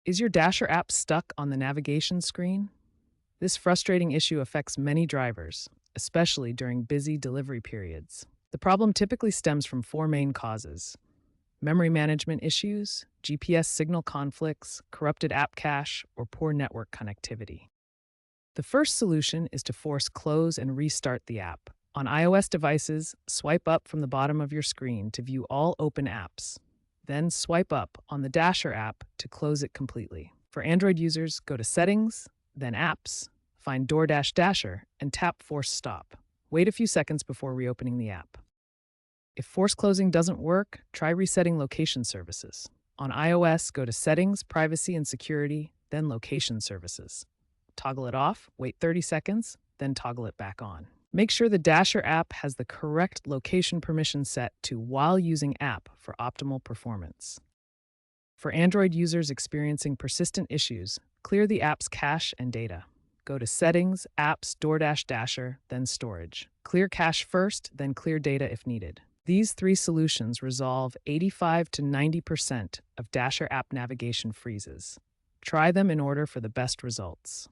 Is your Dasher app stuck on the navigation screen? This frustrating issue affects many drivers, especially during busy delivery periods. The problem typically stems from four main causes: memory management issues, GPS signal conflicts, corrupted app cache, or poor network connectivity. The first solution is to force close and restart the app. On iOS devices, swipe up from the bottom of your screen to view all open apps. Then swipe up on the Dasher app to close it completely. For Android users, go to Settings, then Apps, find DoorDash Dasher, and tap Force Stop. Wait a few seconds before reopening the app. If force closing doesn't work, try resetting location services. On iOS, go to Settings, Privacy and Security, then Location Services. Toggle it off, wait 30 seconds, then toggle it back on. Make sure the Dasher app has the correct location permission set to While Using App for optimal performance. For Android users experiencing persistent issues, clear the app's cache and data. Go to Settings, Apps, DoorDash Dasher, then Storage. Clear cache first, then clear data if needed. These three solutions resolve 85 to 90% of Dasher app navigation freezes. Try them in order for the best results.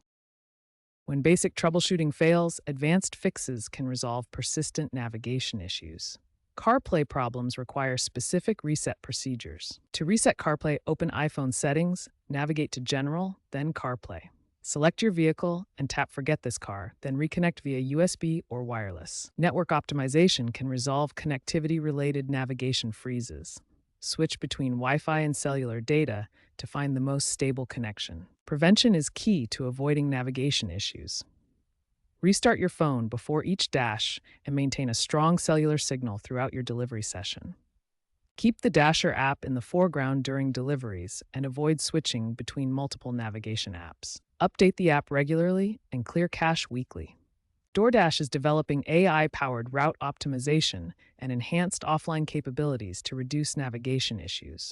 When basic troubleshooting fails, advanced fixes can resolve persistent navigation issues. CarPlay problems require specific reset procedures. To reset CarPlay, open iPhone Settings, navigate to General, then CarPlay. Select your vehicle and tap Forget this car, then reconnect via USB or wireless. Network optimization can resolve connectivity-related navigation freezes. Switch between Wi-Fi and cellular data to find the most stable connection. Prevention is key to avoiding navigation issues. Restart your phone before each dash and maintain a strong cellular signal throughout your delivery session. Keep the Dasher app in the foreground during deliveries and avoid switching between multiple navigation apps. Update the app regularly and clear cache weekly. DoorDash is developing AI-powered route optimization and enhanced offline capabilities to reduce navigation issues.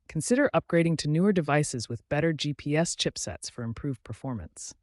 Consider upgrading to newer devices with better GPS chipsets for improved performance.